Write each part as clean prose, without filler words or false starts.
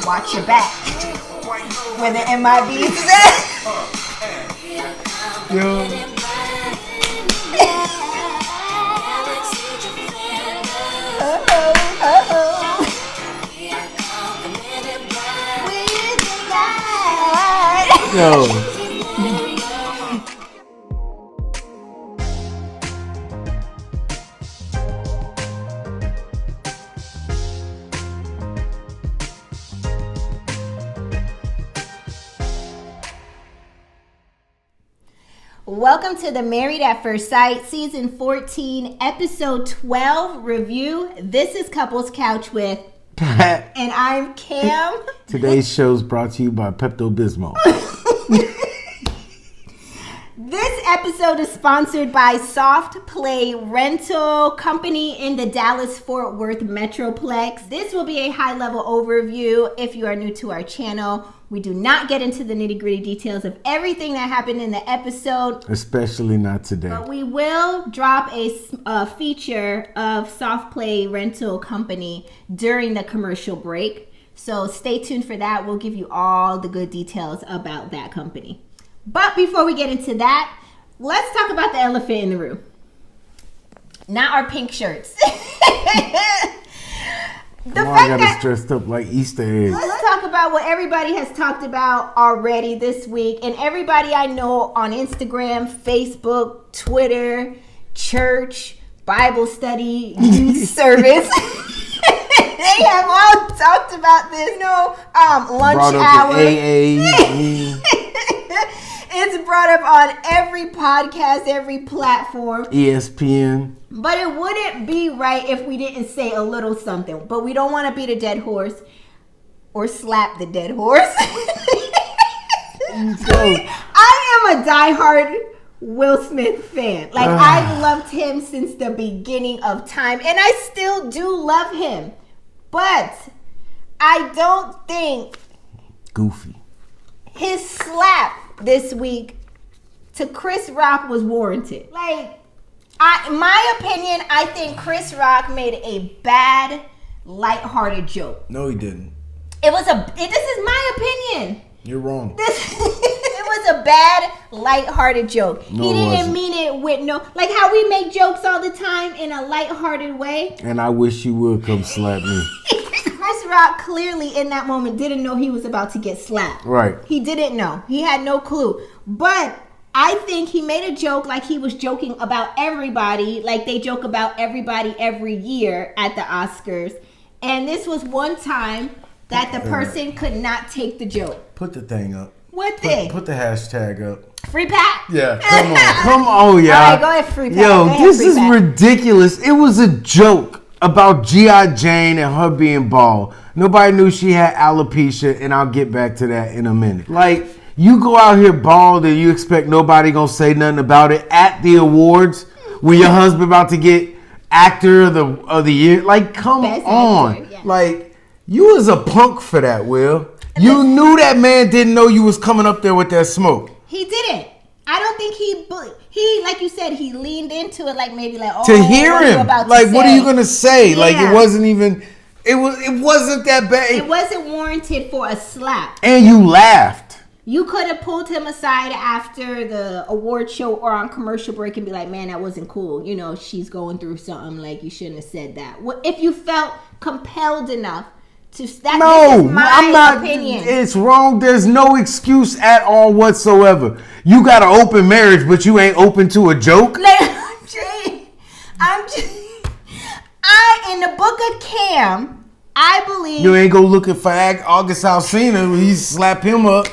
Watch your back. Where the MIBs is at. Yo. Yo. Welcome to the Married at First Sight, Season 14, Episode 12 review. This is Couples Couch with Pat. And I'm Cam. Today's show is brought to you by Pepto-Bismol. This episode is sponsored by Soft Play Rental Company in the Dallas-Fort Worth Metroplex. This will be a high-level overview if you are new to our channel. We do not get into the nitty-gritty details of everything that happened in the episode. Especially not today. But we will drop a feature of Soft Play Rental Company during the commercial break. So stay tuned for that. We'll give you all the good details about that company. But before we get into that, let's talk about the elephant in the room. Not our pink shirts. I got us dressed up like Easter eggs. Let's talk about what everybody has talked about already this week. And everybody I know on Instagram, Facebook, Twitter, church, Bible study, youth service. They have all talked about this. Lunch brought up hour. AA. It's brought up on every podcast, every platform. ESPN. But it wouldn't be right if we didn't say a little something. But we don't want to beat a dead horse or slap the dead horse. I am a diehard Will Smith fan. Like, I've loved him since the beginning of time. And I still do love him. But I don't think Goofy. his slap this week to Chris Rock was warranted. Like, my opinion, I think Chris Rock made a bad, lighthearted joke. No, he didn't. This is my opinion. You're wrong. It was a bad, lighthearted joke. No, he it didn't wasn't. mean it with like how we make jokes all the time in a lighthearted way. And I wish you would come slap me. Chris Rock clearly in that moment didn't know he was about to get slapped. Right. He didn't know. He had no clue. But I think he made a joke like he was joking about everybody, like they joke about everybody every year at the Oscars. And this was one time that the person could not take the joke. Put the thing up. What thing? Put the hashtag up. Free Pat? Yeah, come on. Come on, y'all. All right, go ahead, Free Pat. Yo, this Free is Pat. ridiculous. It was a joke about G.I. Jane and her being bald. Nobody knew she had alopecia, and I'll get back to that in a minute. Like, you go out here bald and you expect nobody gonna say nothing about it at the awards when your husband about to get actor of the year. Like, come Best on. actor, yeah. Like, you was a punk for that, Will. You knew that man didn't know you was coming up there with that smoke. He didn't. I don't think he, like you said, he leaned into it like maybe like, oh, To hear what are you him. about to Like, say? what are you gonna say? Yeah. Like, it wasn't even, it wasn't that bad. It wasn't warranted for a slap. And you laughed. You could have pulled him aside after the award show or on commercial break and be like, man, that wasn't cool. You know, she's going through something. Like, you shouldn't have said that. If you felt compelled enough to, this is my opinion. It's wrong. There's no excuse at all whatsoever. You got an open marriage, but you ain't open to a joke? In the book of Cam, I believe. You ain't go looking for August Alsina when he slap him up.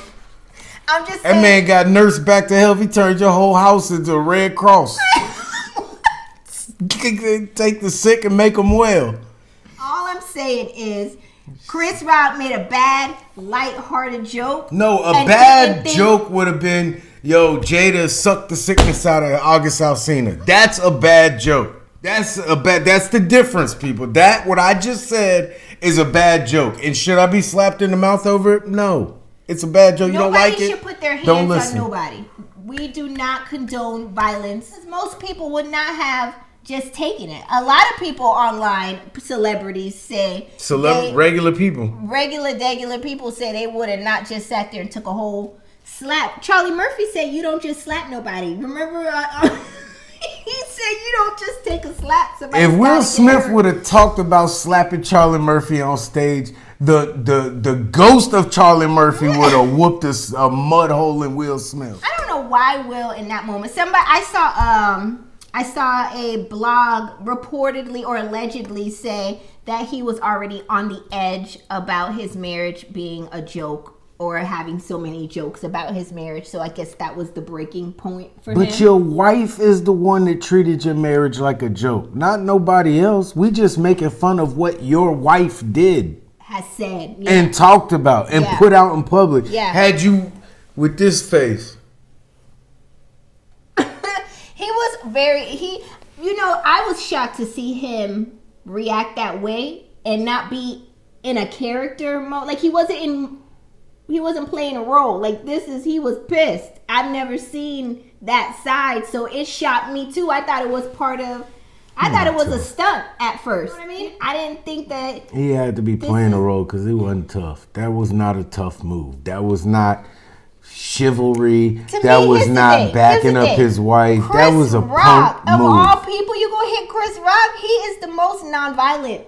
I'm just saying. That man got nursed back to health. He turned your whole house into a Red Cross. Take the sick and make them well. All I'm saying is Chris Rock made a bad, lighthearted joke. No, a bad joke would have been, yo, Jada sucked the sickness out of August Alsina. That's a bad joke. That's the difference, people. That, what I just said, is a bad joke. And should I be slapped in the mouth over it? No. It's a bad joke. You don't like it? Nobody should put their hands on nobody. We do not condone violence. Most people would not have just taking it. A lot of people online, celebrities say, regular people, regular people say they would have not just sat there and took a whole slap. Charlie Murphy said you don't just slap nobody. Remember, he said you don't just take a slap. Somebody's if Will Smith would have talked about slapping Charlie Murphy on stage, the ghost of Charlie Murphy would have whooped a mud hole in Will Smith. I don't know why Will in that moment. I saw a blog reportedly or allegedly say that he was already on the edge about his marriage being a joke or having so many jokes about his marriage. So I guess that was the breaking point for him. But your wife is the one that treated your marriage like a joke, not nobody else. We just making fun of what your wife did. Has said. Yeah. And talked about and put out in public. Yeah. Had you with this face. He was I was shocked to see him react that way and not be in a character mode. Like he wasn't playing a role. Like he was pissed. I've never seen that side, so it shocked me too. I thought it was a stunt at first. You know what I mean? I didn't think that he had to be playing a role because it wasn't tough. That was not a tough move. That was not chivalry. That was not backing up his wife. That was a punk move. Of all people, you gonna hit Chris Rock? He is the most nonviolent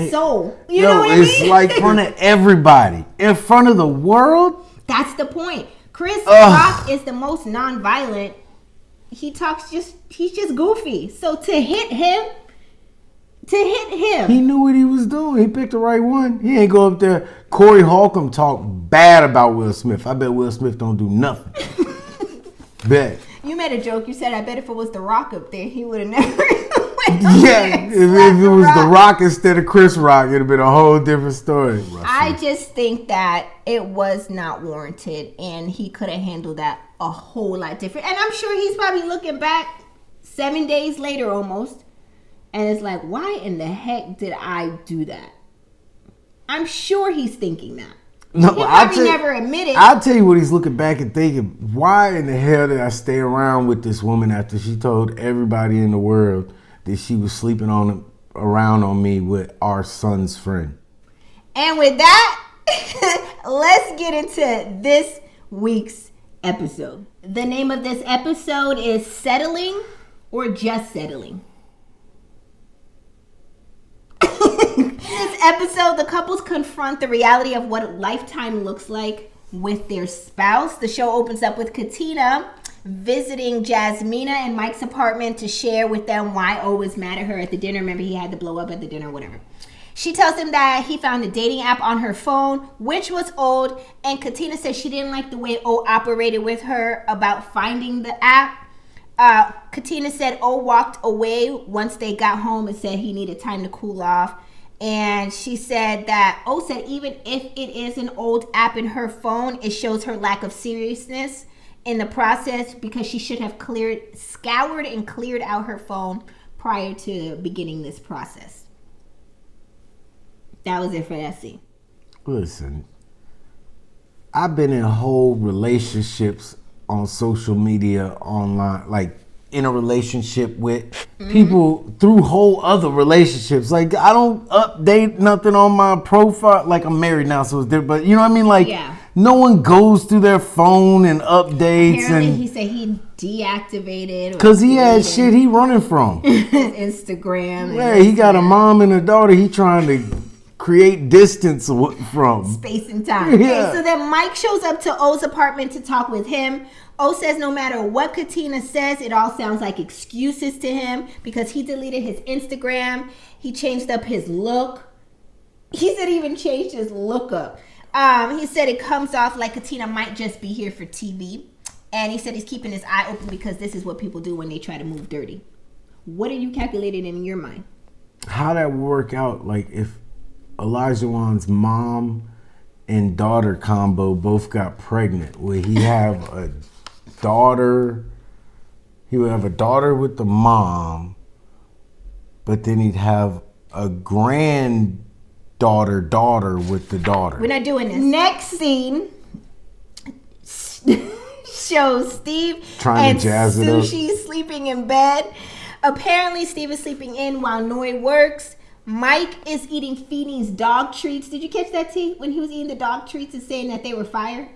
soul. You know what I mean? It's like in front of everybody, in front of the world. That's the point. Chris Rock is the most nonviolent. He's just goofy. So to hit him. He knew what he was doing. He picked the right one. He ain't go up there. Corey Holcomb talked bad about Will Smith. I bet Will Smith don't do nothing. Bet. You made a joke. You said, I bet if it was The Rock up there, he would have never if it was The Rock instead of Chris Rock, it'd have been a whole different story. I just think that it was not warranted, and he could have handled that a whole lot different. And I'm sure he's probably looking back 7 days later almost, and it's like, why in the heck did I do that? I'm sure he's thinking that. No, he probably never admitted. I'll tell you what he's looking back and thinking. Why in the hell did I stay around with this woman after she told everybody in the world that she was sleeping around on me with our son's friend? And with that, let's get into this week's episode. The name of this episode is Settling or Just Settling. This episode, the couples confront the reality of what lifetime looks like with their spouse. The show opens up with Katina visiting Jasmina in Mike's apartment to share with them why O was mad at her at the dinner. Remember, he had to blow up at the dinner, whatever. She tells him that he found a dating app on her phone, which was old, and Katina says she didn't like the way O operated with her about finding the app. Katina said O walked away once they got home and said he needed time to cool off. And she said that O said even if it is an old app in her phone, it shows her lack of seriousness in the process because she should have scoured and cleared out her phone prior to beginning this process. That was it for that scene. Listen, I've been in whole relationships on social media, online, like in a relationship with people through whole other relationships. Like I don't update nothing on my profile. Like I'm married now, so it's different. But you know what I mean? Like no one goes through their phone and updates. Apparently and he said he deactivated because he had shit he running from Instagram. Yeah, he got a mom and a daughter. He trying to create distance from space and time. Yeah. Okay, so then Mike shows up to O's apartment to talk with him. O says no matter what Katina says, it all sounds like excuses to him because he deleted his Instagram. He changed up his look. He said he even changed his look up. He said it comes off like Katina might just be here for TV. And he said he's keeping his eye open because this is what people do when they try to move dirty. What are you calculating in your mind? How that work out? Like if Elijah Wan's mom and daughter combo both got pregnant, would he have a daughter? He would have a daughter with the mom, but then he'd have a daughter with the daughter. We're not doing this. Next scene shows Steve trying and to jazz it up. Sushi sleeping in bed. Apparently, Steve is sleeping in while Noi works. Mike is eating Feeney's dog treats. Did you catch that, T? When he was eating the dog treats and saying that they were fire?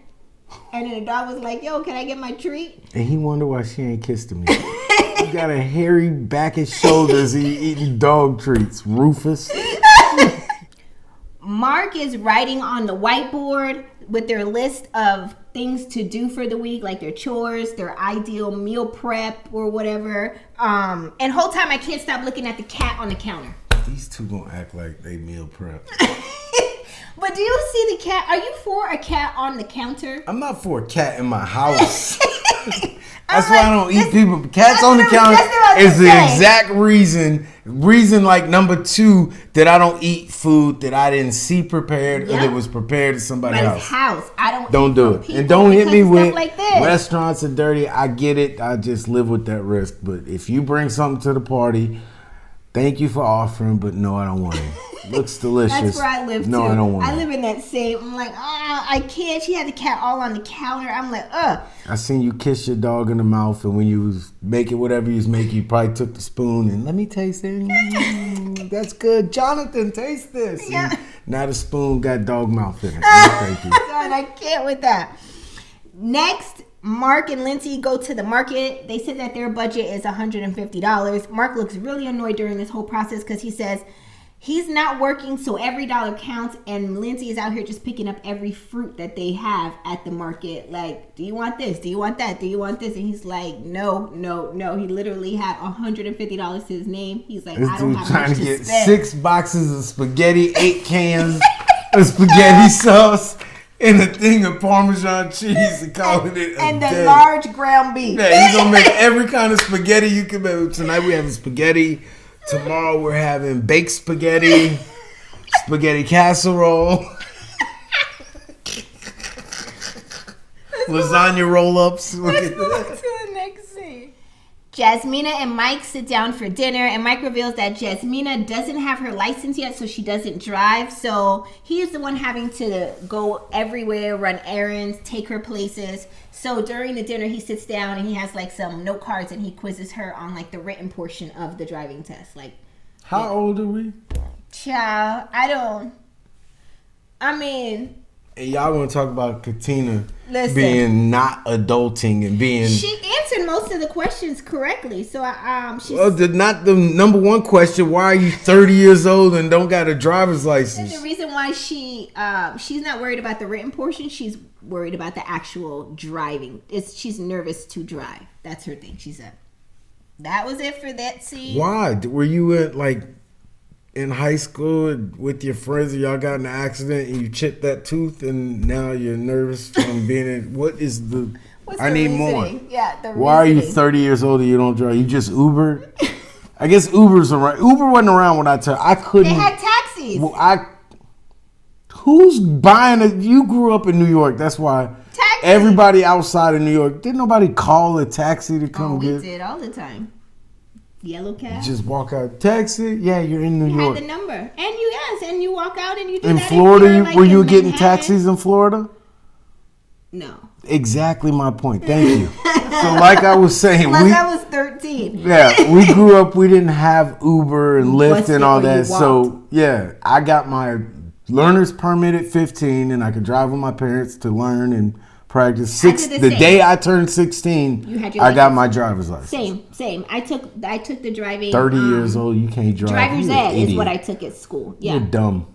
And then the dog was like, yo, can I get my treat? And he wondered why she ain't kissed him yet. He got a hairy back and shoulders. He eating dog treats. Rufus. Mark is writing on the whiteboard with their list of things to do for the week, like their chores, their ideal meal prep or whatever. And whole time I can't stop looking at the cat on the counter. These two gonna act like they meal prep. But do you see the cat? Are you for a cat on the counter? I'm not for a cat in my house. That's why I don't eat people. Cats on the counter is the exact reason like number 2 that I don't eat food that I didn't see prepared or that was prepared at somebody else's house. I don't do it. And don't hit me with like this. Restaurants are dirty. I get it. I just live with that risk. But if you bring something to the party, thank you for offering, but no, I don't want it. Looks delicious. That's where I live, no, too. I don't want it. I live in that same. I'm like, I can't. She had the cat all on the counter. I'm like, I seen you kiss your dog in the mouth, and when you was making whatever you was making, you probably took the spoon and let me taste it. That's good. Jonathan, taste this. Yeah. And now the spoon got dog mouth in it. No, thank you. God, I can't with that. Next, Mark and Lindsay go to the market. They said that their budget is $150. Mark looks really annoyed during this whole process because he says he's not working, so every dollar counts, and Lindsay is out here just picking up every fruit that they have at the market. Like, do you want this? Do you want that? Do you want this? And he's like, no. He literally had $150 to his name. He's like, I don't have trying much to get to spend. 6 boxes of spaghetti, 8 cans of spaghetti sauce, and a thing of Parmesan cheese and calling it a and the day. large ground beef. Yeah, he's gonna make every kind of spaghetti you can make. Tonight we having spaghetti. Tomorrow we're having baked spaghetti, spaghetti casserole, lasagna roll-ups. Let's move on to the next scene. Jasmina and Mike sit down for dinner, and Mike reveals that Jasmina doesn't have her license yet, so she doesn't drive. So he is the one having to go everywhere, run errands, take her places. So during the dinner, he sits down and he has like some note cards and he quizzes her on like the written portion of the driving test. Like, how old are we? Child, And y'all want to talk about Katina Listen. being not adulting and being... She answered most of the questions correctly. So, she's... Well, not the number one question. Why are you 30 years old and don't got a driver's license? The reason why she's not worried about the written portion, she's worried about the actual driving. She's nervous to drive. That's her thing, she said. That was it for that scene. Why? Were you in high school with your friends and y'all got in an accident and you chipped that tooth and now you're nervous from being in... What is the... I need more. Yeah, the Why are you 30 years old and you don't drive? You just Ubered? I guess Uber's around. Uber wasn't around when I couldn't... They had taxis. Well, who's buying it? You grew up in New York. That's why Taxi. everybody outside of New York, didn't nobody call a taxi to come we get... did all the time. Yellow cab. Just walk out. Taxi? Yeah, you're in New You York. had the number. And you walk out and you do In that. Florida, Like were you in getting Manhattan. taxis in Florida? No. Exactly my point. Thank you. So like I was saying, Unless I was 13. Yeah, we grew up, we didn't have Uber and Lyft and all that. You So yeah, I got my learner's permit at 15 and I could drive with my parents to learn and practice. The day I turned 16, I got my driver's license. Same. I took the driving. 30 years old, you can't drive. Driver's ed is what I took at school. Yeah. You're dumb.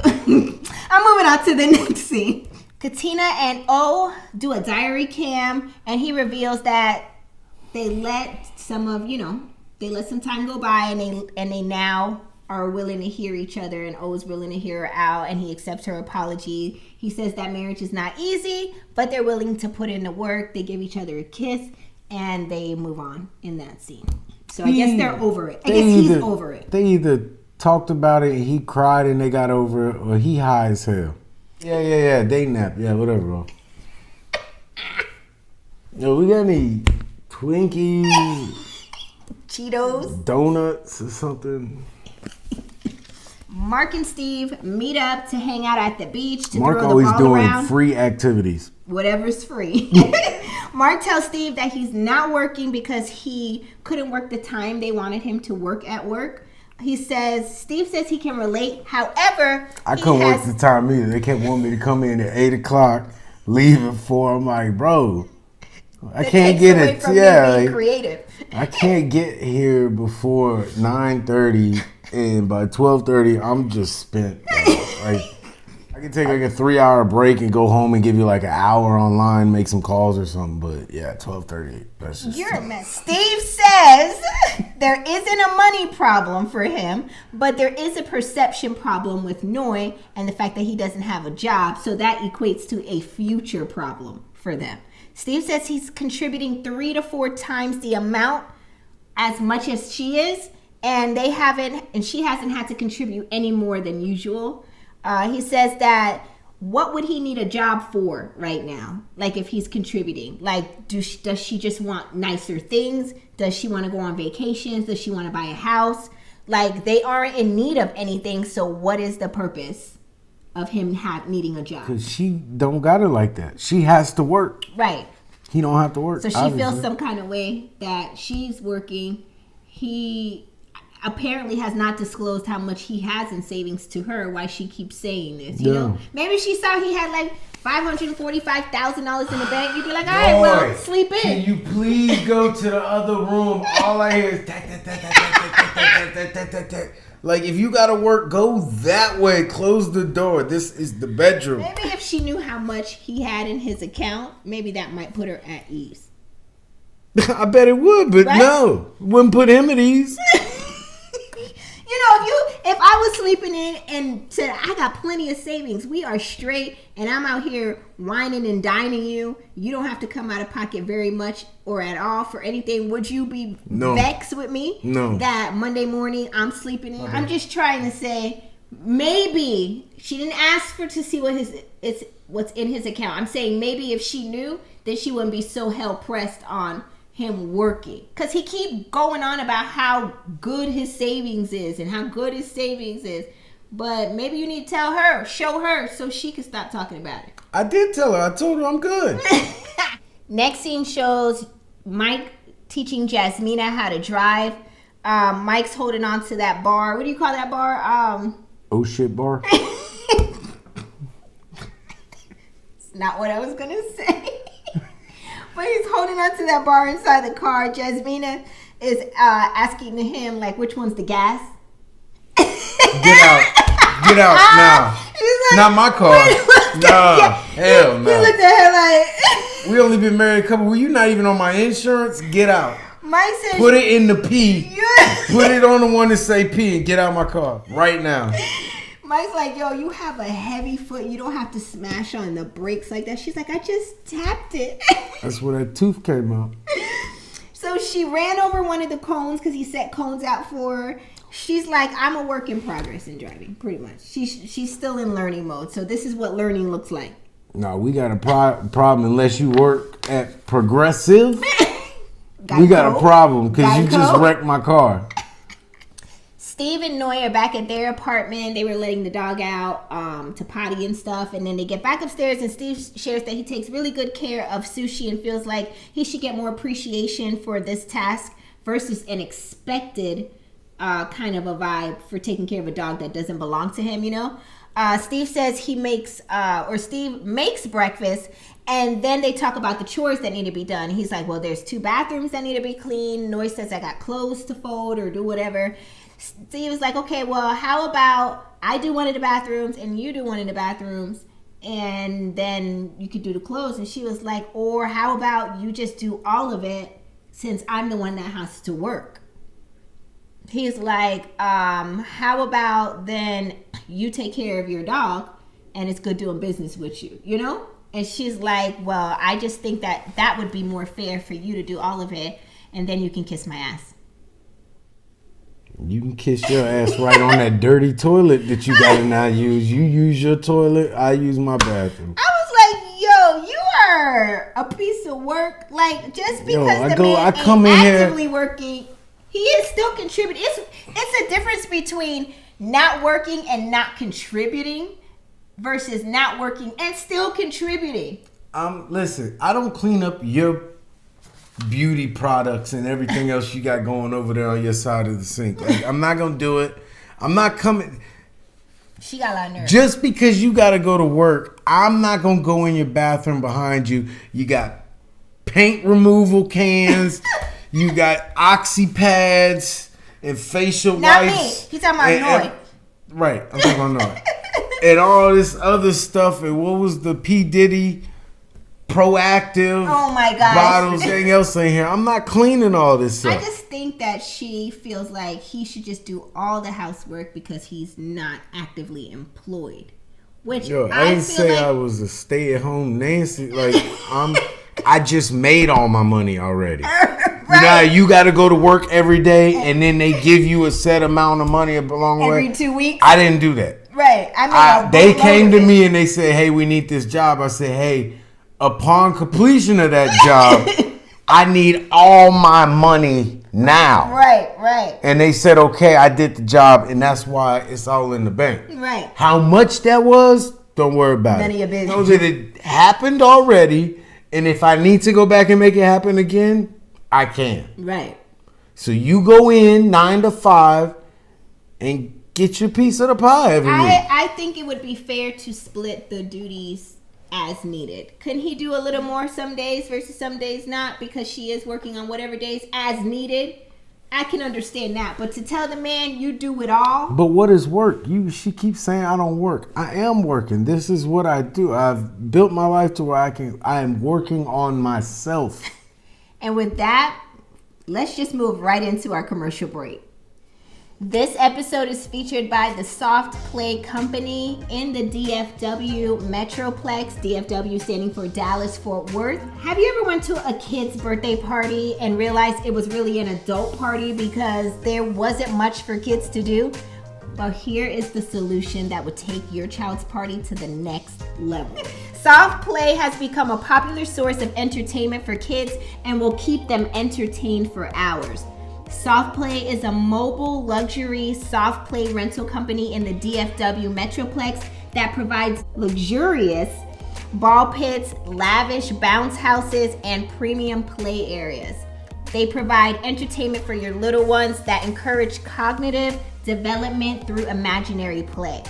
I'm moving on to the next scene. Katina and O do a diary cam, and he reveals that they let some time go by, and they now are willing to hear each other, and O's willing to hear her out, and he accepts her apology. He says that marriage is not easy, but they're willing to put in the work. They give each other a kiss, and they move on in that scene. So I guess they're over it. I guess he's over it. They either talked about it and he cried and they got over it, or he high as hell. Yeah. Day nap. Yeah, whatever, bro. Yo, we got any Twinkies? Cheetos? Donuts or something? Mark and Steve meet up to hang out at the beach to Mark throw the always ball doing around. free activities. Whatever's free. Mark tells Steve that he's not working because he couldn't work the time they wanted him to work at work. Steve says he can relate. However, I couldn't work the time either. They kept wanting me to come in at 8 o'clock, leave at 4. I'm like, bro, I can't get it. Yeah, like, creative. I can't get here before 9:30, and by 12:30, I'm just spent. Like, I can take like a 3-hour break and go home and give you like an hour online, make some calls or something. But yeah, 12:30. That's just. You're a mess. Steve says there isn't a money problem for him, but there is a perception problem with Noi and the fact that he doesn't have a job. So that equates to a future problem for them. Steve says he's contributing 3 to 4 times the amount as much as she is, and she hasn't had to contribute any more than usual. He says that what would he need a job for right now? Like if he's contributing, like does she just want nicer things? Does she want to go on vacations? Does she want to buy a house? Like they aren't in need of anything. So what is the purpose of him needing a job? Because she don't got it like that. She has to work. Right. He don't have to work. So she feels some kind of way that she's working. He apparently has not disclosed how much he has in savings to her. Why she keeps saying this? You know, maybe she saw he had like $545,000 in the bank. You'd be like, all right, well, sleep in. Can you please go to the other room? All I hear is tack, tack, tack, tack, tack, tack, tack, tack, tack, tack, tack. Like, if you gotta work, go that way. Close the door. This is the bedroom. Maybe if she knew how much he had in his account, maybe that might put her at ease. I bet it would, but right? No. Wouldn't put him at ease. You know, if I was sleeping in and said, I got plenty of savings, we are straight, and I'm out here whining and dining you, you don't have to come out of pocket very much or at all for anything, would you be vexed with me? No. That Monday morning I'm sleeping in? Okay. I'm just trying to say, maybe she didn't ask to see what's in his account. I'm saying maybe if she knew, then she wouldn't be so hell-pressed on him working, because he keep going on about how good his savings is, but maybe you need to show her so she can stop talking about it. I did tell her. I told her I'm good. Next scene shows Mike teaching Jasmina how to drive. Mike's holding on to that bar. What do you call that bar? Oh shit bar. It's not what I was gonna say. But he's holding on to that bar inside the car. Jasmina is asking him, like, which one's the gas? Get out now. Like, not my car. No, hell no. He looked at her like, we only been married a couple. Well, you're not even on my insurance. Get out. Mike says, put it in the P. Put it on the one that say P and get out my car right now. Mike's like, yo, you have a heavy foot. You don't have to smash on the brakes like that. She's like, I just tapped it. That's where that tooth came out. So she ran over one of the cones because he set cones out for her. She's like, I'm a work in progress in driving, pretty much. She's still in learning mode. So this is what learning looks like. No, we got a problem unless you work at Progressive. We got a problem because you just wrecked my car. Steve and Noi are back at their apartment. They were letting the dog out to potty and stuff. And then they get back upstairs and Steve shares that he takes really good care of Sushi and feels like he should get more appreciation for this task versus an expected kind of a vibe for taking care of a dog that doesn't belong to him, you know? Steve says Steve makes breakfast, and then they talk about the chores that need to be done. He's like, well, there's 2 bathrooms that need to be cleaned. Noi says I got clothes to fold or do whatever. Steve was like, okay, well, how about I do one of the bathrooms and you do one of the bathrooms and then you could do the clothes. And she was like, or how about you just do all of it since I'm the one that has to work? He's like, how about then you take care of your dog and it's good doing business with you, you know? And she's like, well, I just think that would be more fair for you to do all of it and then you can kiss my ass. You can kiss your ass right on that dirty toilet that you gotta now use. You use your toilet, I use my bathroom. I was like, yo, you are a piece of work. Like, just because man ain't actively working, he is still contributing. It's a difference between not working and not contributing versus not working and still contributing. Listen, I don't clean up your beauty products and everything else you got going over there on your side of the sink. Like, I'm not gonna do it. I'm not coming. She got a lot of nerve. Just because you gotta go to work, I'm not gonna go in your bathroom behind you. You got paint removal cans. You got oxy pads and facial Not wipes. me. He's talking about Noy. Right, I'm talking about Noy. And all this other stuff. And what was the P. Diddy proactive oh my gosh. bottles, anything else in here? I'm not cleaning all this stuff. I just think that she feels like he should just do all the housework because he's not actively employed. Which I didn't say I was a stay-at-home Nancy. Like, I just made all my money already. Right. You got to go to work every day, and then they give you a set amount of money along the way. Every 2 weeks. I didn't do that. Right. They came to me and they said, "Hey, we need this job." I said, "Hey, upon completion of that job, I need all my money now." Right. And they said, "Okay, I did the job, and that's why it's all in the bank." Right. How much that was, don't worry about it. None of your business. Know that it happened already, and if I need to go back and make it happen again, I can. Right. So you go in 9 to 5 and get your piece of the pie every week. I think it would be fair to split the duties as needed. Couldn't he do a little more some days versus some days not, because she is working on whatever days as needed? I can understand that, but to tell the man you do it all. But what is work? She keeps saying I don't work. I am working. This is what I do. I've built my life to where I am working on myself. And with that, let's just move right into our commercial break. This episode is featured by the Soft Play Company in the DFW Metroplex, DFW standing for Dallas Fort Worth. Have you ever went to a kid's birthday party and realized it was really an adult party because there wasn't much for kids to do? Well, here is the solution that would take your child's party to the next level. Soft Play has become a popular source of entertainment for kids and will keep them entertained for hours. Soft Play is a mobile luxury soft play rental company in the DFW Metroplex that provides luxurious ball pits, lavish bounce houses, and premium play areas. They provide entertainment for your little ones that encourage cognitive development through imaginary play.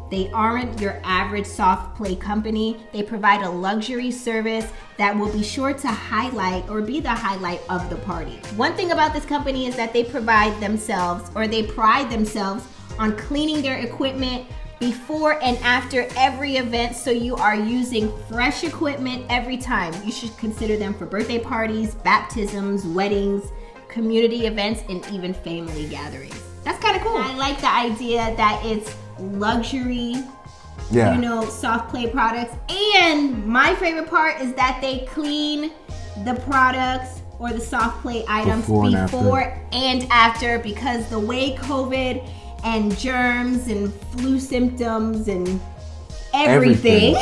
They aren't your average soft play company. They provide a luxury service that will be sure to highlight or be the highlight of the party. One thing about this company is that they pride themselves on cleaning their equipment before and after every event, so you are using fresh equipment every time. You should consider them for birthday parties, baptisms, weddings, community events, and even family gatherings. That's kind of cool. I like the idea that it's luxury, soft play products. And my favorite part is that they clean the products or the soft play items before and after, because the way COVID and germs and flu symptoms and everything.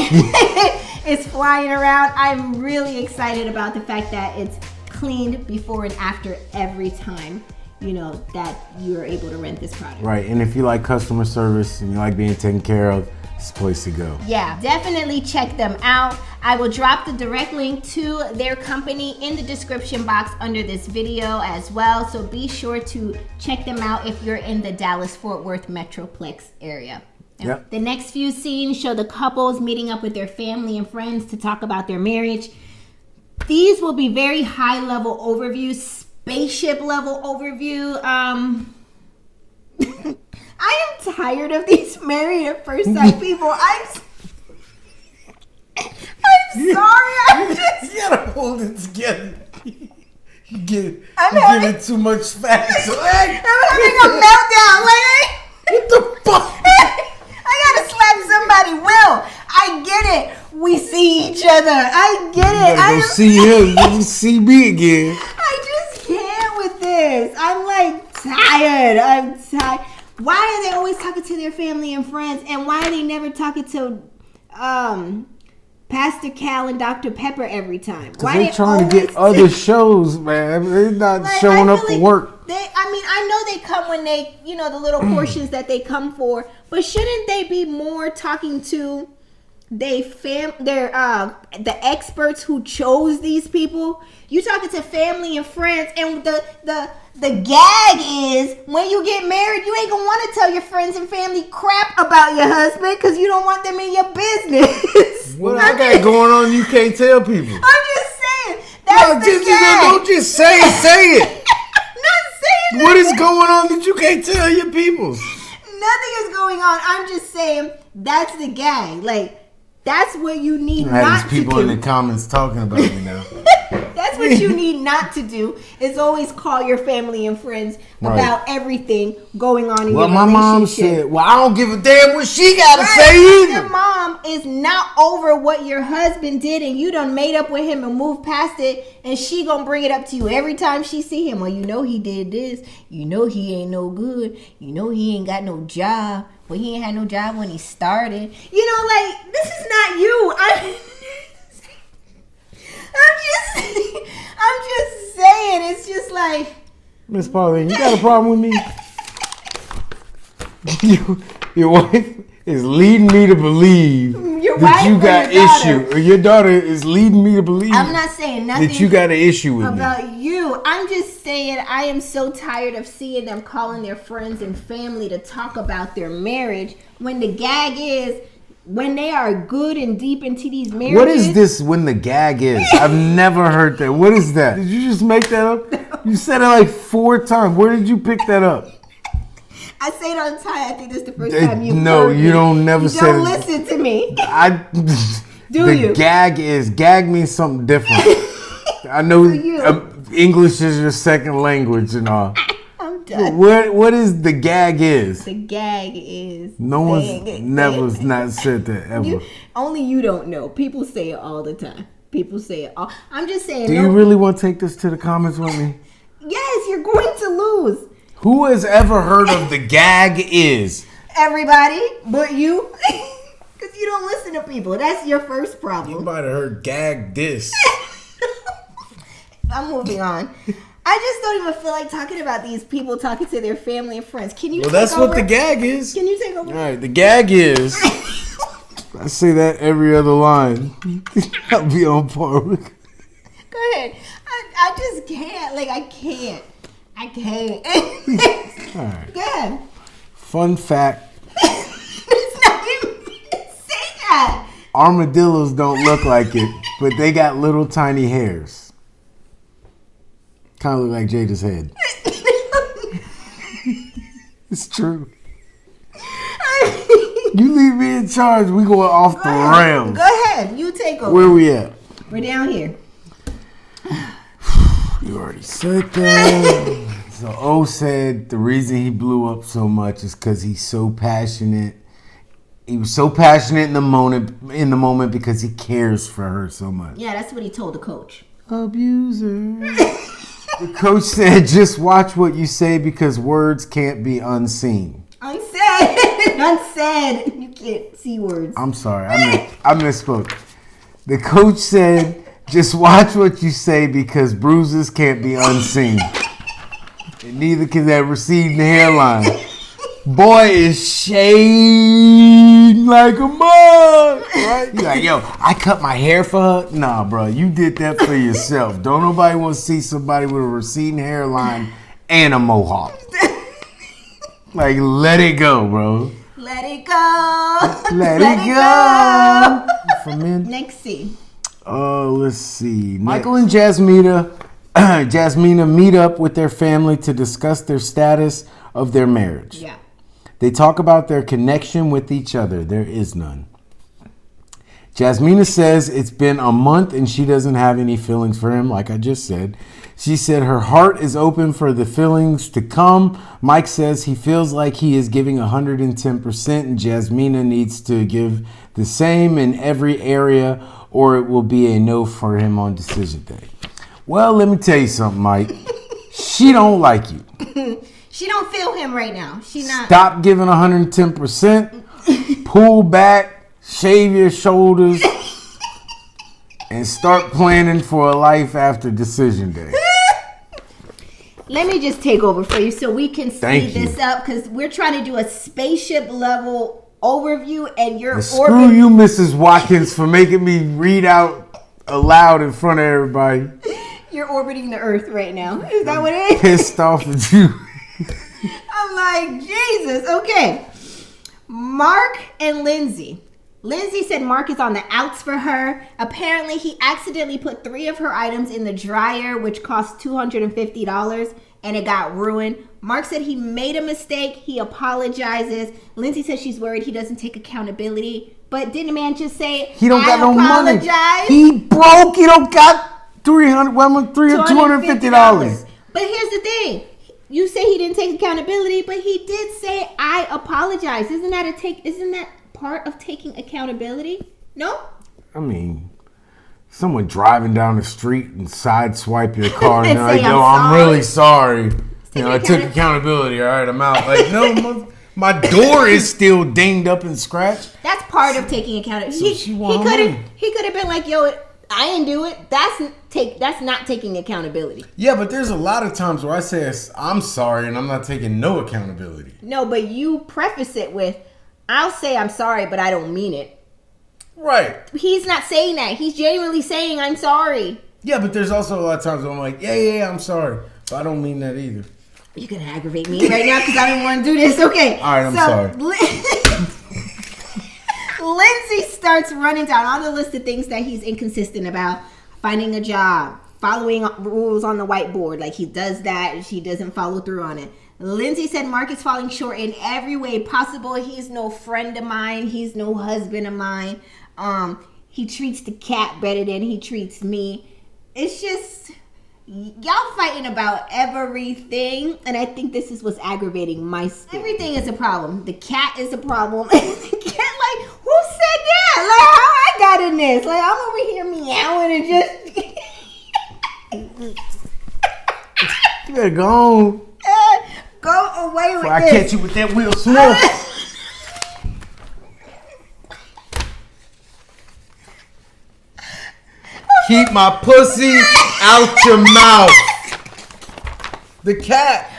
is flying around, I'm really excited about the fact that it's cleaned before and after every time that you're able to rent this product. Right, and if you like customer service and you like being taken care of, it's the place to go. Yeah, definitely check them out. I will drop the direct link to their company in the description box under this video as well, so be sure to check them out if you're in the Dallas-Fort Worth Metroplex area. Yep. The next few scenes show the couples meeting up with their family and friends to talk about their marriage. These will be very high-level overviews, spaceship level overview. I am tired of these married at first sight people. I'm sorry. You gotta hold it together. You give it too much facts. I'm having a meltdown. What the fuck? I gotta slap somebody. Will, I get it. We see each other. I get it. I go see him. You see me again. I just can't with this. I'm tired. I'm tired. Why are they always talking to their family and friends, and why are they never talking to Pastor Cal and Dr. Pepper every time? Why they trying to get other shows, man? They're not like, showing up for work. I know they come when they, the little portions that they come for, but shouldn't they be more talking to the experts who chose these people? You talking to family and friends, and the gag is when you get married, you ain't gonna want to tell your friends and family crap about your husband because you don't want them in your business. What I got going on you can't tell people? I'm just saying. That's the gag. Don't just say it. Not saying what is going on that you can't tell your peoples? Nothing is going on. I'm just saying that's the gag. Like, that's what you need not to do. These people in the comments talking about me now. That's what you need not to do, is always call your family and friends about everything going on in your relationship. Well, my mom said, I don't give a damn what she got to say either. Your mom is not over what your husband did, and you done made up with him and moved past it, and she gonna bring it up to you every time she see him. Well, he did this. He ain't no good. He ain't got no job. Well, he ain't had no job when he started. This is not you. I'm just saying. It's just like, Miss Pauline, you got a problem with me? Your wife is leading me to believe that you got issue, or your daughter is leading me to believe. I'm not saying nothing that you got an issue with about you. I'm just saying I am so tired of seeing them calling their friends and family to talk about their marriage when the gag is when they are good and deep into these marriages. What is this when the gag is? I've never heard that. What is that? Did you just make that up? No. You said it like 4 times. Where did you pick that up? I say it on time. I think this is the first time you heard you don't never say it. Don't listen to me. The gag means something different. I know English is your second language and all. I'm done. What is the gag is? The gag is. No one's never not said that ever. Only you don't know. People say it all the time. People say it all. I'm just saying. Do you really want to take this to the comments with me? Yes, you're going to lose. Who has ever heard of the gag is? Everybody but you. Because you don't listen to people. That's your first problem. You might have heard gag this. I'm moving on. I just don't even feel like talking about these people talking to their family and friends. Can you take over? Well, that's what the gag is. Can you take over? All right, the gag is... I say that every other line. I'll be on par with... Go ahead. I just can't. I can't. All right. Go ahead. Fun fact. It's not even say that. Armadillos don't look like it, but they got little tiny hairs. Kind of look like Jada's head. It's true. You leave me in charge. We going off the rails. Go ahead. You take over. Where we at? We're down here. You already said that. So O said the reason he blew up so much is because he's so passionate. He was so passionate in the moment because he cares for her so much. Yeah, that's what he told the coach. Abuser. The coach said, just watch what you say because words can't be unseen. Unsaid. Unsaid. You can't see words. I'm sorry. I misspoke. The coach said, just watch what you say because bruises can't be unseen. And neither can that receding hairline. Boy is shaved like a mug. Right? You're like, yo, I cut my hair for her? Nah, bro, you did that for yourself. Don't nobody want to see somebody with a receding hairline and a mohawk. Like, let it go, bro. Let it go. Let it go. For men. Next scene. Let's see. Michael and Jasmina meet up with their family to discuss their status of their marriage. Yeah. They talk about their connection with each other. There is none. Jasmina says it's been a month and she doesn't have any feelings for him, like I just said. She said her heart is open for the feelings to come. Mike says he feels like he is giving 110% and Jasmina needs to give the same in every area or it will be a no for him on decision day. Well, let me tell you something, Mike. She don't like you. She don't feel him right now. She not. Stop giving 110%. Pull back. Shave your shoulders. and start planning for a life after decision day. Let me just take over for you so we can Thank speed this you. up because we're trying to do a spaceship level overview and you're Screw you, Mrs. Watkins, for making me read out aloud in front of everybody. You're orbiting the Earth right now. Is that what it is? Pissed off at you. I'm like, Jesus. Okay. Mark and Lindsay. Lindsay said Mark is on the outs for her. Apparently, he accidentally put 3 of her items in the dryer, which cost $250, and it got ruined. Mark said he made a mistake. He apologizes. Lindsay says she's worried he doesn't take accountability. But didn't the man just say, He don't got no money. apologize? He broke. He don't got $250. But here's the thing. You say he didn't take accountability, but he did say, I apologize. Isn't that part of taking accountability? No? I mean, someone driving down the street and sideswipe your car and And they're like, say, yo, "I'm I'm really sorry. You know, I took accountability." accountability. All right, I'm out. Like, no, my door is still dinged up and scratched. That's part of taking accountability. So she want money. He could have been like, yo, I didn't do it. That's not taking accountability. Yeah, but there's a lot of times where I say I'm sorry and I'm not taking no accountability. No, but you preface it with, I'll say I'm sorry, but I don't mean it. Right. He's not saying that. He's genuinely saying I'm sorry. Yeah, but there's also a lot of times where I'm like, yeah, I'm sorry. But I don't mean that either. You're going to aggravate me right now because I don't want to do this. Okay. All right, I'm sorry. Lindsay starts running down all the list of things that he's inconsistent about. Finding a job, following rules on the whiteboard. Like he does that, she doesn't follow through on it. Lindsay said Mark is falling short in every way possible. He's no friend of mine. He's no husband of mine. He treats the cat better than he treats me. It's just, y'all fighting about everything, and I think this is what's aggravating my spirit. Everything is a problem. The cat is a problem. The cat, like, who said that? Like, how I got in this? Like, I'm over here meowing and just... You better go on. Go away with Before I this. catch you with that Will Smith. Keep my pussy out your mouth. The cat.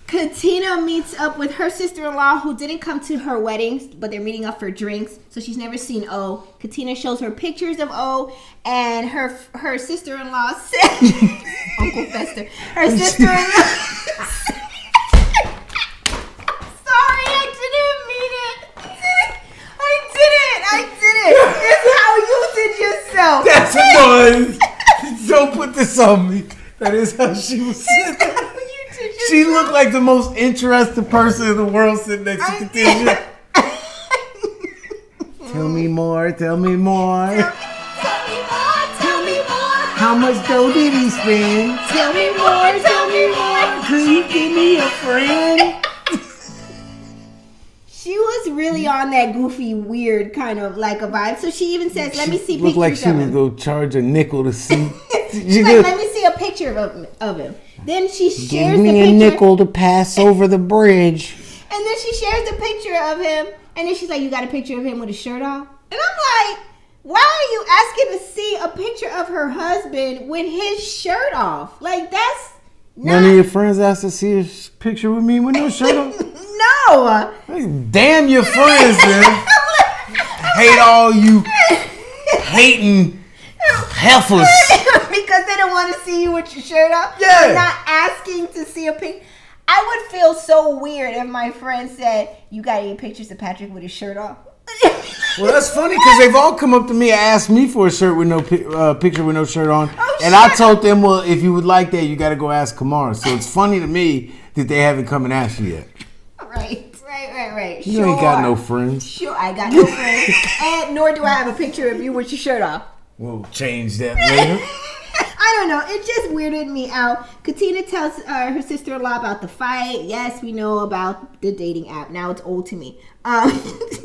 Katina meets up with her sister-in-law who didn't come to her weddings, but they're meeting up for drinks. So she's never seen O. Katina shows her pictures of O, and her sister-in-law said, Uncle Fester, her sister-in-law. Sorry, I didn't mean it. I did it. It's how you did yourself. That's fun. Don't put this on me. That is how she was sitting. She looked like the most interested person in the world sitting next to Katina. Tell me more. Tell me more. How much dough did he spend? Tell me more. Could you give me a friend? She was really on that goofy, weird kind of like a vibe. So she even says, let me see pictures Looked like she of was him. going to charge a nickel to see. She's like, let me see a picture of him. Then she shares Give me the a picture. nickel to pass over the bridge. And then she shares the picture of him. And then she's like, you got a picture of him with his shirt off? And I'm like, why are you asking to see a picture of her husband with his shirt off? Like, that's not... None of your friends asked to see a picture with me with no shirt on? No. Damn your friends, then. Hate all you hating heifers. Because they don't want to see you with your shirt off? Yeah. They're not asking to see a picture. I would feel so weird if my friend said, you got any pictures of Patrick with his shirt off? Well, that's funny because they've all come up to me and asked me for a shirt with no picture with no shirt on. Oh, and I told them, well, if you would like that, you got to go ask Kamar. So it's funny to me that they haven't come and asked you yet. Right. You ain't got no friends. Sure, I got no friends. And nor do I have a picture of you with your shirt off. We'll change that later. I don't know. It just weirded me out. Katina tells her sister-in-law about the fight. Yes, we know about the dating app. Now it's old to me.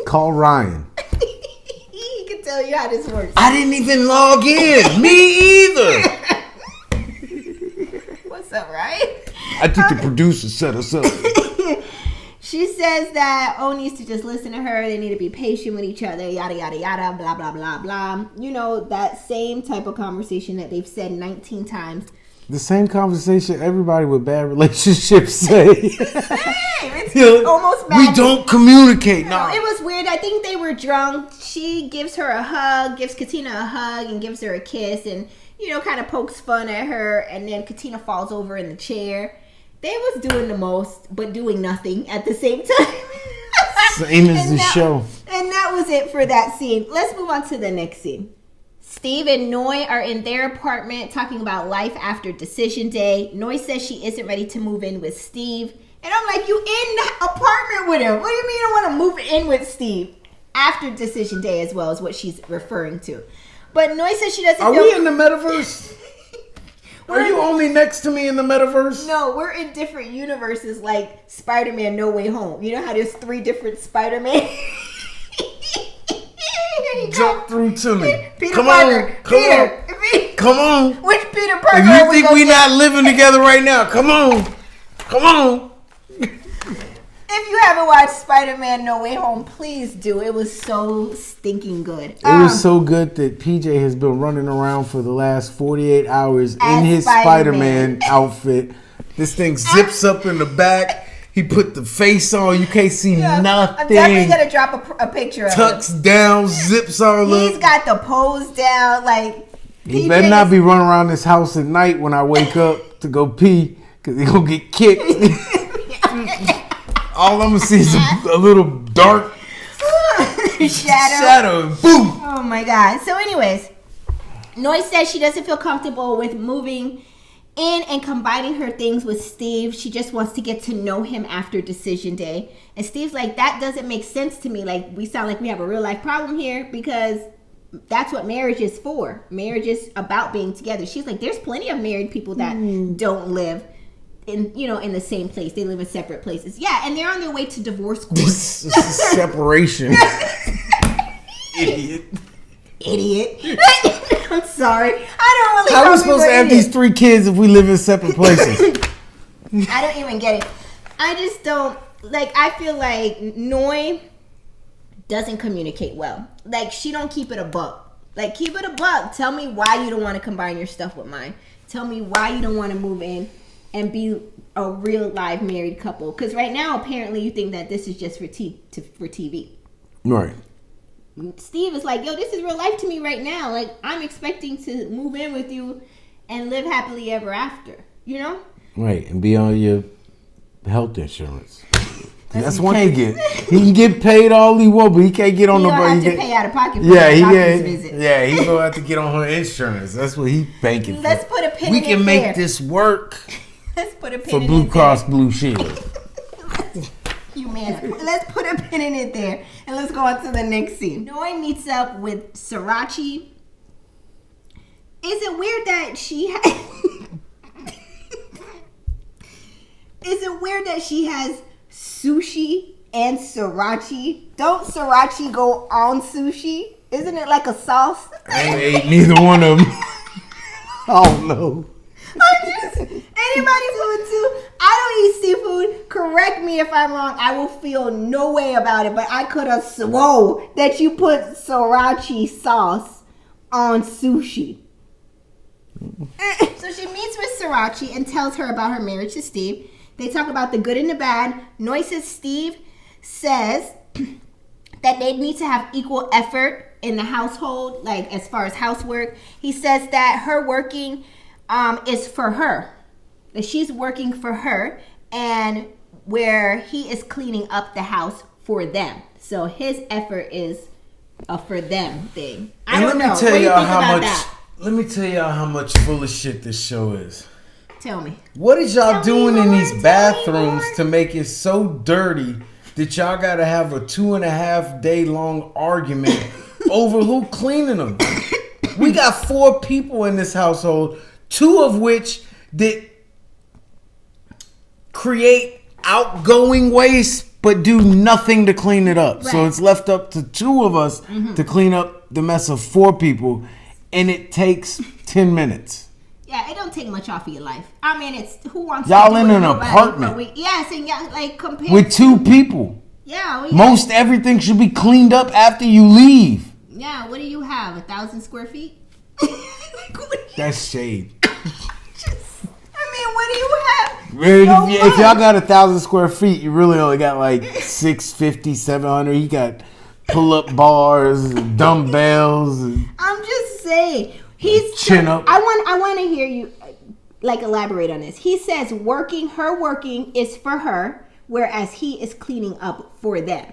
Call Ryan. He can tell you how this works. I didn't even log in. Me either. What's up, right? I think the producer set us up. She says that O needs to just listen to her. They need to be patient with each other. Yada, yada, yada. Blah, blah, blah, blah. You know, that same type of conversation that they've said 19 times. The same conversation everybody with bad relationships say. It's almost bad. We don't communicate. No, it was weird. I think they were drunk. She gives her a hug, gives Katina a hug, and gives her a kiss, and kind of pokes fun at her. And then Katina falls over in the chair. They was doing the most, but doing nothing at the same time. Same as the show. And that was it for that scene. Let's move on to the next scene. Steve and Noi are in their apartment talking about life after decision day. Noi says she isn't ready to move in with Steve. And I'm like, you in the apartment with him. What do you mean you don't want to move in with Steve? After decision day as well is what she's referring to. But Noi says she doesn't Are we in the metaverse? Are you only next to me in the metaverse? No, we're in different universes like Spider-Man No Way Home. You know how there's 3 different Spider-Man? Jump through to me. Peter Come Parker. on. Come on. Which Peter Parker? If you think we're not living together right now, come on. Come on. If you haven't watched Spider-Man No Way Home, please do. It was so stinking good. It was so good that PJ has been running around for the last 48 hours in his Spider-Man outfit. This thing zips up in the back. He put the face on. You can't see nothing. I'm definitely going to drop a picture of it. Tucks down, zips all up. He's got the pose down. Like, he better not be running around this house at night when I wake up to go pee, because he's going to get kicked. All I'm going to see is a little dark shadow. Boom. Oh, my God. So, anyways, Noi says she doesn't feel comfortable with moving in and combining her things with Steve. She just wants to get to know him after decision day. And Steve's like, that doesn't make sense to me. Like, we sound like we have a real life problem here, because that's what marriage is for. Marriage is about being together. She's like, there's plenty of married people that don't live in the same place. They live in separate places. Yeah, and they're on their way to divorce court. This is separation. Idiot. I'm sorry. I don't really. How are we supposed to have these 3 kids if we live in separate places? I don't even get it. I just don't I feel like Noi doesn't communicate well. Like, she don't keep it a buck. Like, keep it a buck. Tell me why you don't want to combine your stuff with mine. Tell me why you don't want to move in and be a real live married couple. Because right now, apparently, you think that this is just for TV. Right. Steve is like, yo, this is real life to me right now. Like, I'm expecting to move in with you and live happily ever after. You know? Right, and be on your health insurance. That's one he get. He can get paid all he want, but he can't get on nobody. He have to pay out of pocket for a doctor's visit. Yeah, he gonna have to get on her insurance. That's what he banking for. Let's put a pin in it. We can make this work. Let's put a pin for in Blue it Cross there. Blue Shield. You man, let's put a pin in it there, and let's go on to the next scene. Noi meets up with Sriracha. Is it weird that she Is it weird that she has sushi and sriracha? Don't sriracha go on sushi? Isn't it like a sauce? I ain't ate neither one of them. Oh no. Anybody food too? I don't eat seafood. Correct me if I'm wrong. I will feel no way about it. But I could have swore that you put sriracha sauce on sushi. So she meets with Sriracha and tells her about her marriage to Steve. They talk about the good and the bad. Noi says Steve says that they need to have equal effort in the household, like as far as housework. He says that her working is for her. That she's working for her, and where he is cleaning up the house for them. So his effort is a for them thing. I don't know. What do you think about that? Let me tell y'all how much full of shit this show is. Tell me. What is y'all doing in these bathrooms to make it so dirty that y'all gotta have a 2.5 day long argument over who cleaning them? We got 4 people in this household, 2 of which that create outgoing waste but do nothing to clean it up. Right. So it's left up to 2 of us to clean up the mess of 4 people, and it takes 10 minutes. Yeah, it don't take much off of your life. I mean, it's who wants y'all to do in it, an nobody, apartment. Yes, and yeah, like compared With 2 people. Yeah, Most everything should be cleaned up after you leave. Yeah, what do you have? 1,000 square feet? That's shade. What do you have? If y'all got 1,000 square feet, you really only got like 650, 700. You got pull-up bars, and dumbbells. I'm just saying. He's chin up. I want to hear you like elaborate on this. He says her working is for her, whereas he is cleaning up for them.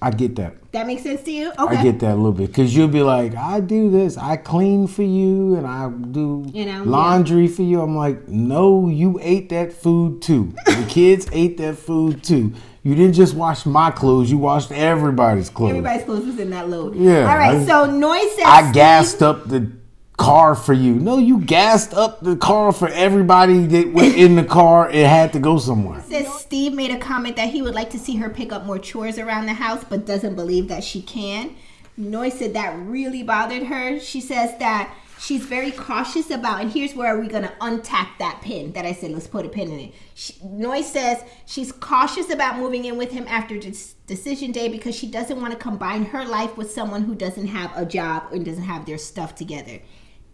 I get that. That makes sense to you? Okay. I get that a little bit. Because you'll be like, I do this. I clean for you and I do laundry for you. I'm like, no, you ate that food too. The kids ate that food too. You didn't just wash my clothes. You washed everybody's clothes. Everybody's clothes was in that load. Yeah. All right. So Noy says I gassed up the car for you. No, you gassed up the car for everybody that was in the car. It had to go somewhere. Says Steve made a comment that he would like to see her pick up more chores around the house, but doesn't believe that she can. Noy said that really bothered her. She says that she's very cautious about, and here's where we're going to untack that pin that I said, let's put a pin in it. Noy says she's cautious about moving in with him after decision day because she doesn't want to combine her life with someone who doesn't have a job and doesn't have their stuff together.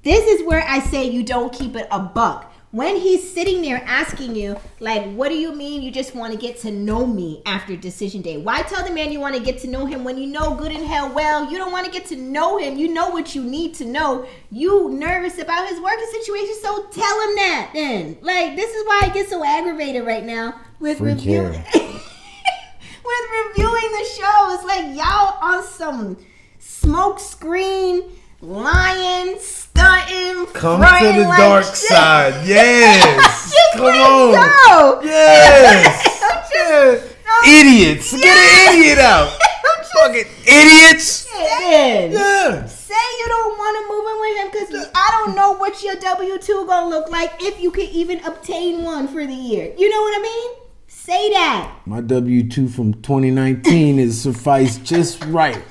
This is where I say you don't keep it a buck. When he's sitting there asking you, like, what do you mean you just want to get to know me after decision day? Why tell the man you want to get to know him when you know good and hell well you don't want to get to know him? You know what you need to know. You nervous about his working situation, so tell him that then. Like, this is why I get so aggravated right now with reviewing with reviewing the show. It's like y'all on some smoke screen, lying, stunting, come to the like dark side. Yes. Come on. Go. Yes. Idiots. Get an idiot out. Fucking idiots. Yeah. Say you don't want to move in with him because I don't know what your W-2 gonna look like if you can even obtain one for the year. You know what I mean? Say that. My W-2 from 2019 is sufficed just right.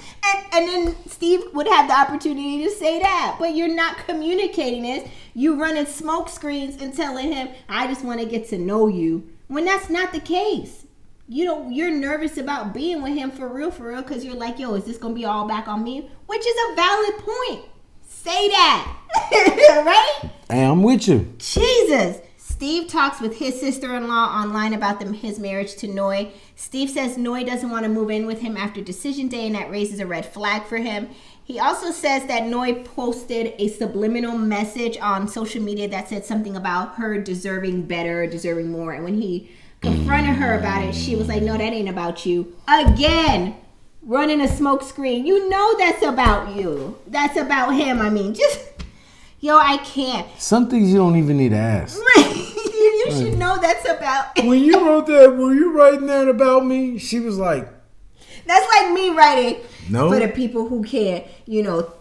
And then Steve would have the opportunity to say that. But you're not communicating this. You running smoke screens and telling him, I just want to get to know you. When that's not the case. You're nervous about being with him for real, because you're like, yo, is this going to be all back on me? Which is a valid point. Say that. Right? Hey, I'm with you. Jesus. Steve talks with his sister-in-law online about his marriage to Noy. Steve says Noy doesn't want to move in with him after decision day, and that raises a red flag for him. He also says that Noy posted a subliminal message on social media that said something about her deserving better, deserving more. And when he confronted her about it, she was like, no, that ain't about you. Again, running a smoke screen. You know that's about you. That's about him. I mean, yo, I can't. Some things you don't even need to ask. You should know that's about. When you wrote that, were you writing that about me? She was like, that's like me writing no. For the people who can't,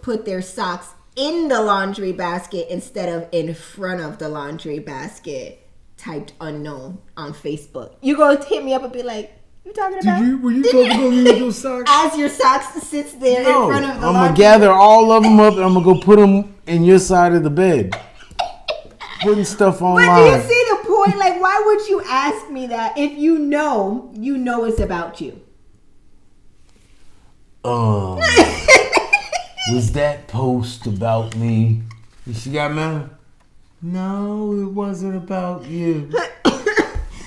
put their socks in the laundry basket instead of in front of the laundry basket. Typed unknown on Facebook. You gonna hit me up and be like, you talking about? Were you talking about me with your socks? As your socks sits there in front of the I'm laundry. gonna gather all of them up and I'm gonna go put them in your side of the bed. Putting stuff online. But do you see the point? Like, why would you ask me that if you know it's about you? Was that post about me? She got mad? No, it wasn't about you.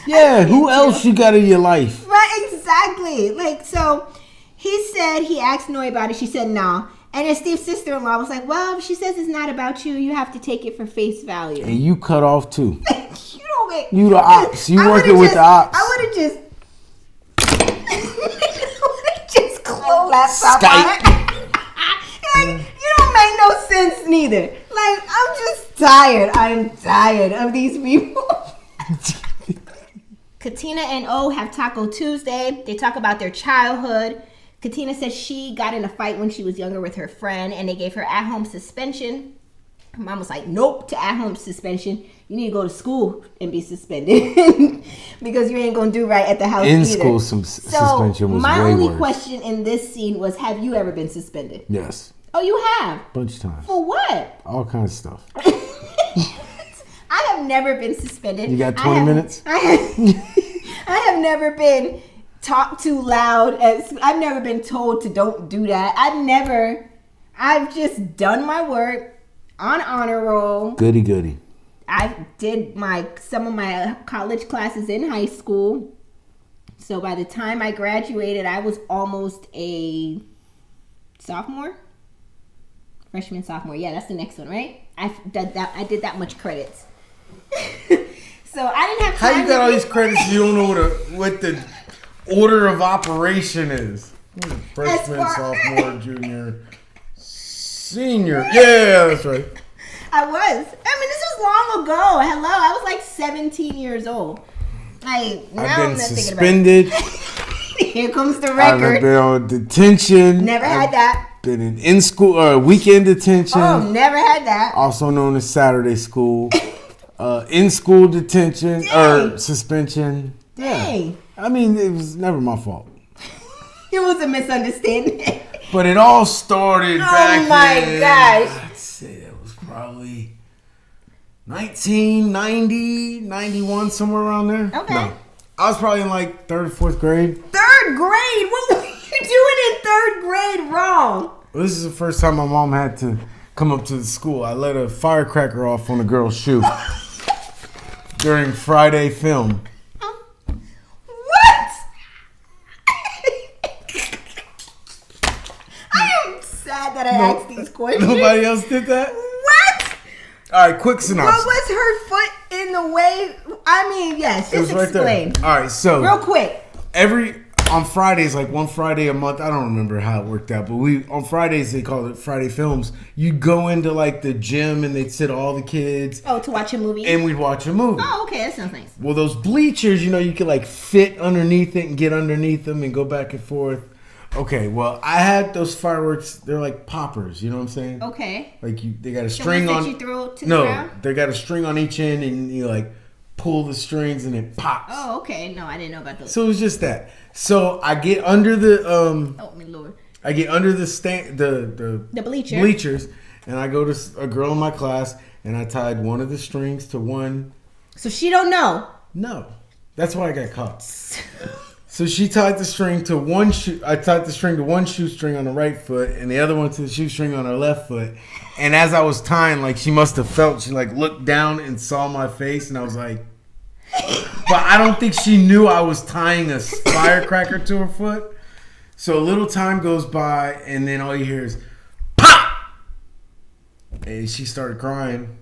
Yeah, who else you got in your life? Right, exactly. Like, so he said, he asked Noy about it. She said, nah. And then Steve's sister-in-law was like, well, if she says it's not about you, you have to take it for face value. And you cut off too. You the ops. You working with the ops. I would have just closed laptop on it. You don't make no sense neither. Like, I'm just tired. I'm tired of these people. Katina and O have Taco Tuesday. They talk about their childhood. Katina says she got in a fight when she was younger with her friend, and they gave her at-home suspension. Her mom was like, nope to at-home suspension. You need to go to school and be suspended because you ain't going to do right at the house in either. school, suspension was my way only worse. question in this scene was, have you ever been suspended? Yes. Oh, you have? Bunch of times. For what? All kinds of stuff. I've never been suspended. You got 20 minutes? I have never been talked too loud. I've never been told to don't do that. I've just done my work on honor roll. Goody. I did some of my college classes in high school. So by the time I graduated, I was almost a sophomore. Freshman, sophomore. Yeah, that's the next one, right? I did that much credits. So I didn't have time. How you got all these credits? You don't know what the order of operation is. Freshman, sophomore, junior, senior. Yeah, that's right. I was. I mean, this was long ago. Hello, I was like 17 years old. I've been suspended. Here comes the record. I've been on detention. Never had that. Been in school or weekend detention. Oh, never had that. Also known as Saturday school. In school detention or suspension. Dang. Yeah. I mean, it was never my fault. It was a misunderstanding. But it all started back in... Oh my gosh. I'd say that was probably 1990, 91, somewhere around there. Okay. No, I was probably in like 3rd or 4th grade. 3rd grade? What were you doing in 3rd grade wrong? Well, this is the first time my mom had to come up to the school. I let a firecracker off on a girl's shoe during Friday film. What? I am sad that I asked these questions. Nobody else did that? What? All right, quick synopsis. What was her foot in the way? I mean, yes, just explain. All right, so real quick. On Fridays, like one Friday a month, I don't remember how it worked out, but on Fridays they called it Friday Films. You'd go into like the gym and they'd sit all the kids. Oh, to watch a movie? And we'd watch a movie. Oh, okay, that sounds nice. Well, those bleachers, you could like fit underneath it and get underneath them and go back and forth. Okay, well, I had those fireworks. They're like poppers, you know what I'm saying? Okay. Like they got a string on. You throw to the ground? They got a string on each end and you like pull the strings and it pops. Oh, okay. No, I didn't know about those. So it was just that. So I get under the oh my lord! I get under the bleachers, and I go to a girl in my class, and I tied one of the strings to one. So she don't know. No, that's why I got caught. So she tied the string to one shoe. I tied the string to one shoestring on the right foot, and the other one to the shoestring on her left foot. And as I was tying, like she must have felt. She like looked down and saw my face, and I was like. But I don't think she knew I was tying a firecracker to her foot. So a little time goes by, and then all you hear is pop! And she started crying.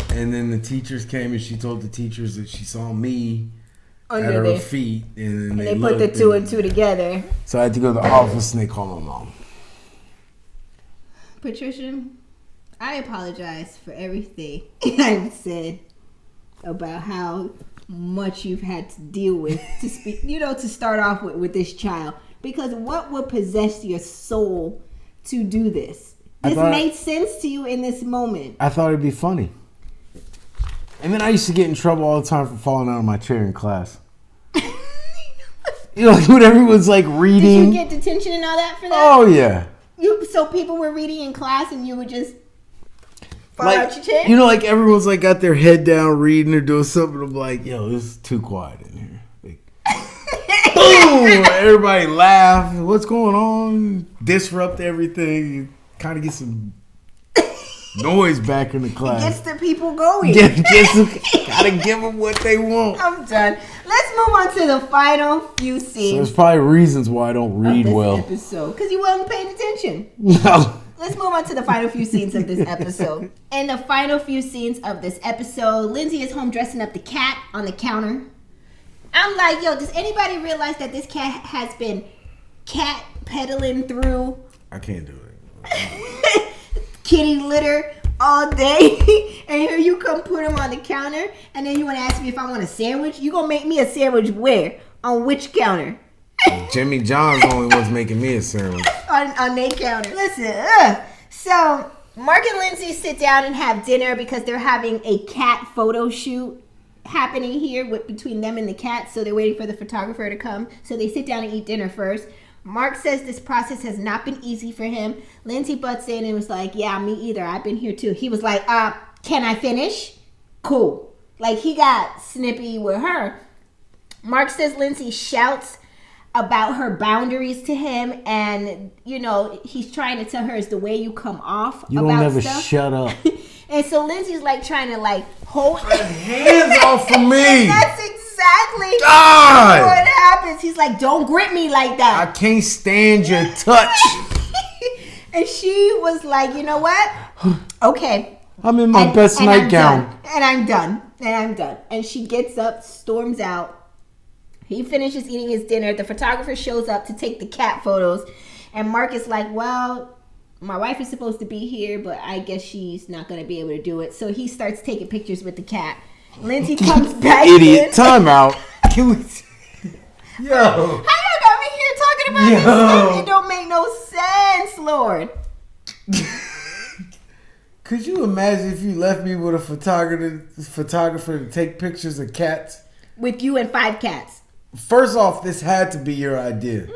And then the teachers came, and she told the teachers that she saw me at her feet. And they put the two and two together. So I had to go to the office, and they called my mom. Patricia, I apologize for everything I've said about how much you've had to deal with to speak, to start off with this child. Because what would possess your soul to do this? This made sense to you in this moment. I thought it'd be funny. And then I used to get in trouble all the time for falling out of my chair in class. When everyone's like reading. Did you get detention and all that for that? Oh yeah. So people were reading in class and you would just fall out your chair? Like everyone's like got their head down reading or doing something. I'm like, yo, this is too quiet in here. Like, boom! Everybody laugh. What's going on? Disrupt everything. You kind of get some noise back in the class. It gets the people going. Gotta give them what they want. I'm done. Let's move on to the final few scenes. So there's probably reasons why I don't read well. Episode because you weren't paying attention. No. Let's move on to the final few scenes of this episode. In the final few scenes of this episode, Lindsay is home dressing up the cat on the counter. I'm like, yo, does anybody realize that this cat has been cat pedaling through? I can't do it. Kitty litter all day. And here you come put him on the counter. And then you want to ask me if I want a sandwich? You going to make me a sandwich where? On which counter? Jimmy John's the only one's making me a sandwich. on their counter. Listen, so Mark and Lindsay sit down and have dinner because they're having a cat photo shoot happening here between them and the cat. So they're waiting for the photographer to come. So they sit down and eat dinner first. Mark says this process has not been easy for him. Lindsay butts in and was like, yeah, me either. I've been here too. He was like, can I finish? Cool. Like, he got snippy with her. Mark says Lindsay shouts about her boundaries to him, and he's trying to tell her it's the way you come off. You don't ever shut up. And so Lindsay's like trying to like hold hands off of me. And that's exactly God. what happens. He's like, don't grip me like that. I can't stand your touch. And she was like, you know what? Okay. I'm in my best nightgown. And I'm done. And she gets up, storms out. He finishes eating his dinner. The photographer shows up to take the cat photos. And Mark is like, well, my wife is supposed to be here, but I guess she's not going to be able to do it. So he starts taking pictures with the cat. Lindsay comes back Idiot. Time out. Yo. How y'all got me here talking about this stuff? It don't make no sense, Lord. Could you imagine if you left me with a photographer to take pictures of cats? With you and 5 cats. First off, this had to be your idea.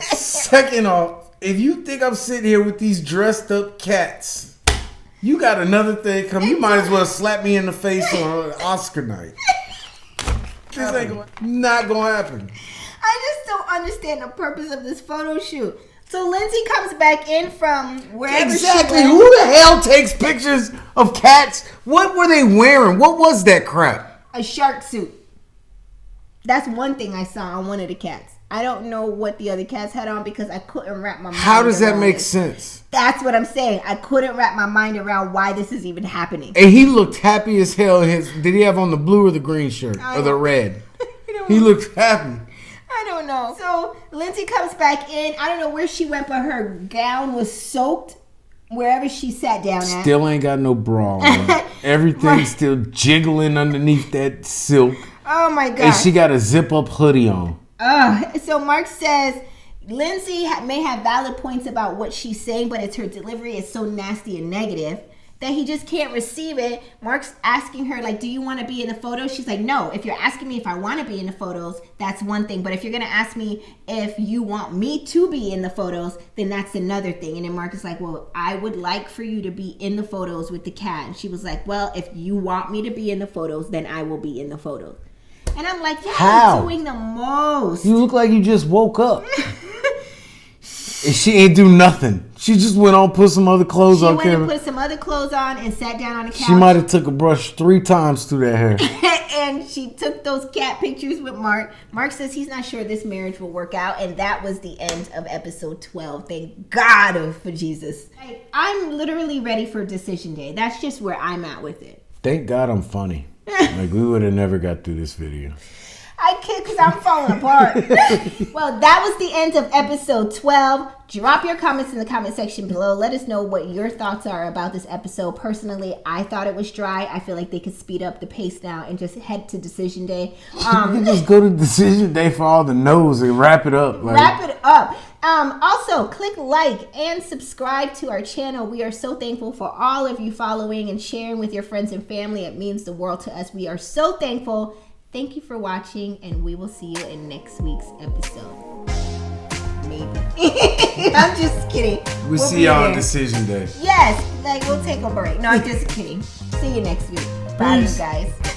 Second off, if you think I'm sitting here with these dressed up cats, you got another thing coming. You might as well slap me in the face on Oscar night. This ain't not gonna happen. I just don't understand the purpose of this photo shoot. So Lindsay comes back in from wherever she went. Who the hell takes pictures of cats? What were they wearing? What was that crap? A shark suit. That's one thing I saw on one of the cats. I don't know what the other cats had on because I couldn't wrap my mind around How does that make sense? That's what I'm saying. I couldn't wrap my mind around why this is even happening. And he looked happy as hell. Did he have on the blue or the green shirt? Or the red? He looked happy. I don't know. So Lindsay comes back in. I don't know where she went, but her gown was soaked wherever she sat down at. Still ain't got no bra on. Everything's still jiggling underneath that silk. Oh my God. And she got a zip up hoodie on. So Mark says Lindsay may have valid points about what she's saying, but it's her delivery is so nasty and negative that he just can't receive it. Mark's asking her, like, do you want to be in the photos? She's like, no. If you're asking me if I want to be in the photos, that's one thing. But if you're going to ask me if you want me to be in the photos, then that's another thing. And then Mark is like, well, I would like for you to be in the photos with the cat. And she was like, well, if you want me to be in the photos, then I will be in the photos. And I'm like, you're doing the most. You look like you just woke up. And she ain't do nothing. She just went on, put some other clothes on. She went and put some other clothes on and sat down on the couch. She might have took a brush 3 times through that hair. And she took those cat pictures with Mark. Mark says he's not sure this marriage will work out. And that was the end of episode 12. Thank God for Jesus. I'm literally ready for decision day. That's just where I'm at with it. Thank God I'm funny. Like, we would have never got through this video. I can't because I'm falling apart. Well, that was the end of episode 12. Drop your comments in the comment section below. Let us know what your thoughts are about this episode. Personally, I thought it was dry. I feel like they could speed up the pace now and just head to decision day. You can just go to decision day for all the no's and wrap it up. Wrap it up. Also, click like and subscribe to our channel. We are so thankful for all of you following and sharing with your friends and family. It means the world to us. We are so thankful. Thank you for watching, and we will see you in next week's episode. Maybe. I'm just kidding. We'll see y'all on decision day. Yes, we'll take a break. No, I'm just kidding. See you next week. Bye, you guys.